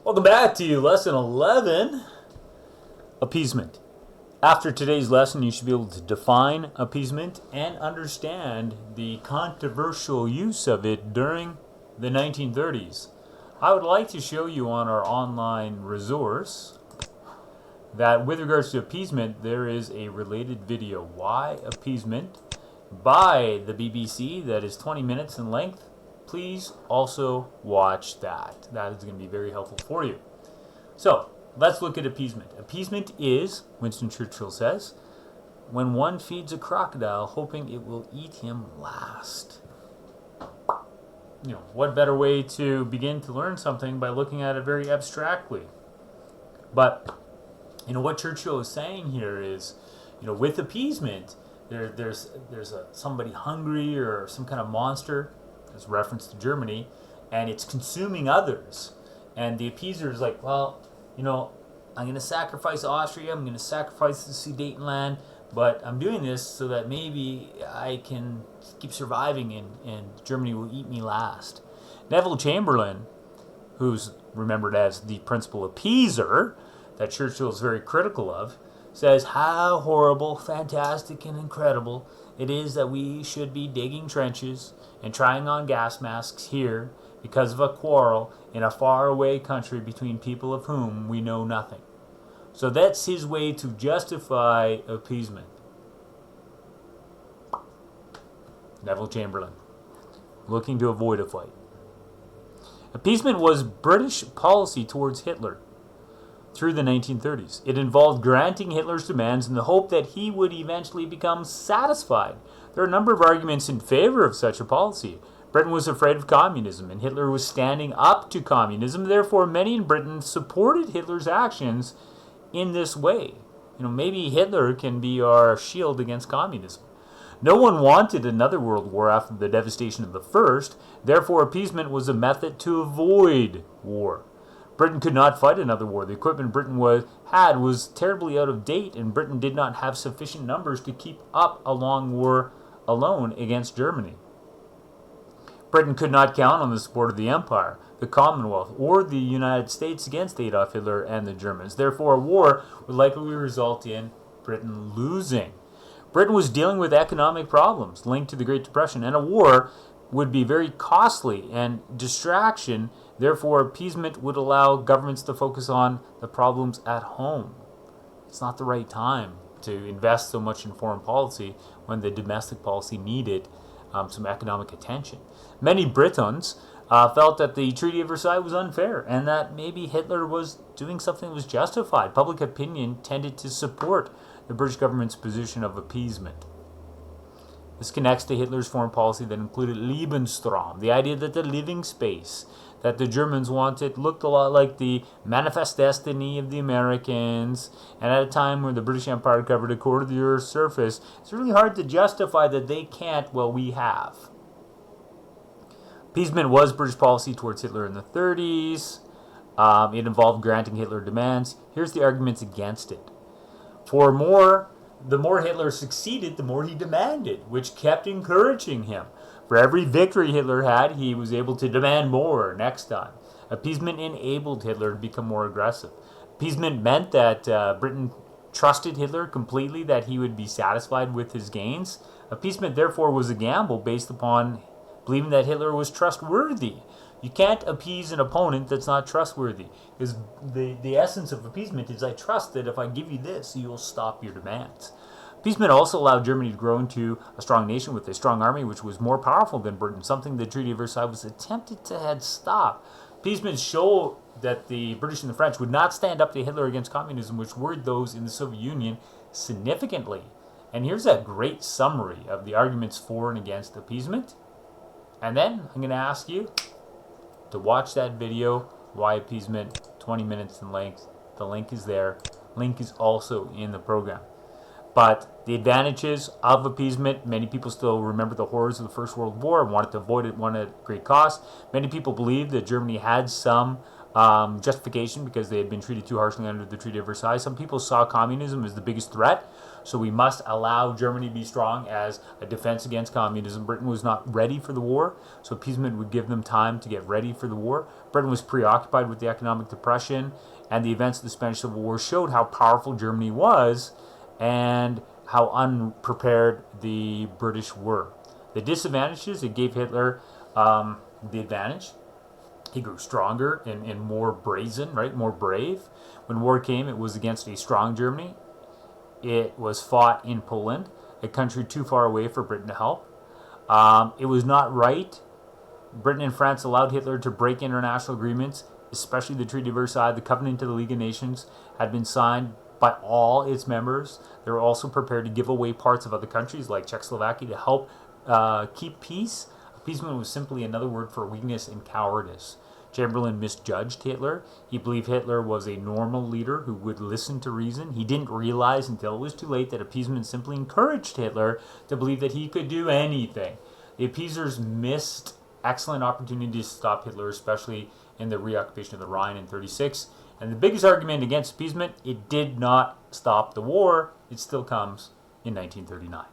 Welcome back to lesson 11, appeasement. After today's lesson, you should be able to define appeasement and understand the controversial use of it during the 1930s. I would like to show you on our online resource that with regards to appeasement, there is a related video, Why Appeasement, by the BBC that is 20 minutes in length. Please also watch that. That is going to be very helpful for you. So, let's look at appeasement. Appeasement is, Winston Churchill says, when one feeds a crocodile hoping it will eat him last. What better way to begin to learn something by looking at it very abstractly? But, what Churchill is saying here is, with appeasement, there's somebody hungry or some kind of monster, as reference to Germany, and it's consuming others. And the appeaser is like, well, I'm going to sacrifice Austria, I'm going to sacrifice the Sudetenland, but I'm doing this so that maybe I can keep surviving and Germany will eat me last. Neville Chamberlain, who's remembered as the principal appeaser that Churchill is very critical of, says how horrible, fantastic, and incredible it is that we should be digging trenches and trying on gas masks here because of a quarrel in a faraway country between people of whom we know nothing. So that's his way to justify appeasement. Neville Chamberlain, looking to avoid a fight. Appeasement was British policy towards Hitler through the 1930s. It involved granting Hitler's demands in the hope that he would eventually become satisfied. There are a number of arguments in favor of such a policy. Britain was afraid of communism, and Hitler was standing up to communism. Therefore, many in Britain supported Hitler's actions in this way. Maybe Hitler can be our shield against communism. No one wanted another world war after the devastation of the first. Therefore, appeasement was a method to avoid war. Britain could not fight another war. The equipment Britain had was terribly out of date, and Britain did not have sufficient numbers to keep up a long war alone against Germany. Britain could not count on the support of the Empire, the Commonwealth, or the United States against Adolf Hitler and the Germans. Therefore, a war would likely result in Britain losing. Britain was dealing with economic problems linked to the Great Depression, and a war would be very costly and distraction. Therefore, appeasement would allow governments to focus on the problems at home. It's not the right time to invest so much in foreign policy when the domestic policy needed some economic attention. Many Britons felt that the Treaty of Versailles was unfair and that maybe Hitler was doing something that was justified. Public opinion tended to support the British government's position of appeasement. This connects to Hitler's foreign policy that included Lebensraum, the idea that the living space that the Germans wanted looked a lot like the manifest destiny of the Americans, and at a time when the British Empire covered a quarter of the Earth's surface, it's really hard to justify that they can't while we have. Appeasement was British policy towards Hitler in the 30s. It involved granting Hitler demands. Here's the arguments against it. The more Hitler succeeded, the more he demanded, which kept encouraging him. For every victory Hitler had, he was able to demand more next time. Appeasement enabled Hitler to become more aggressive. Appeasement meant that Britain trusted Hitler completely, that he would be satisfied with his gains. Appeasement, therefore, was a gamble based upon believing that Hitler was trustworthy. You can't appease an opponent that's not trustworthy. Because the essence of appeasement is I trust that if I give you this, you'll stop your demands. Appeasement also allowed Germany to grow into a strong nation with a strong army which was more powerful than Britain, something the Treaty of Versailles was attempted to head stop. Appeasement showed that the British and the French would not stand up to Hitler against communism, which worried those in the Soviet Union significantly. And here's a great summary of the arguments for and against appeasement. And then I'm going to ask you to watch that video, Why Appeasement, 20 minutes in length. The link is there. Link is also in the program. But the advantages of appeasement, many people still remember the horrors of the First World War and wanted to avoid it, one at great cost. Many people believe that Germany had some justification because they had been treated too harshly under the Treaty of Versailles. Some people saw communism as the biggest threat. so we must allow Germany to be strong as a defense against communism. Britain was not ready for the war, so appeasement would give them time to get ready for the war. Britain was preoccupied with the economic depression, and the events of the Spanish Civil War showed how powerful Germany was and how unprepared the British were. The disadvantages, it gave Hitler the advantage. He grew stronger and more brazen, right? More brave. When war came, it was against a strong Germany. It was fought in Poland, a country too far away for Britain to help. It was not right. Britain and France allowed Hitler to break international agreements, especially the Treaty of Versailles. The Covenant of the League of Nations had been signed by all its members. They were also prepared to give away parts of other countries like Czechoslovakia to help keep peace. Appeasement was simply another word for weakness and cowardice. Chamberlain misjudged Hitler. He believed Hitler was a normal leader who would listen to reason. He didn't realize until it was too late that appeasement simply encouraged Hitler to believe that he could do anything. The appeasers missed excellent opportunities to stop Hitler, especially in the reoccupation of the Rhine in 1936. And the biggest argument against appeasement, it did not stop the war. It still comes in 1939.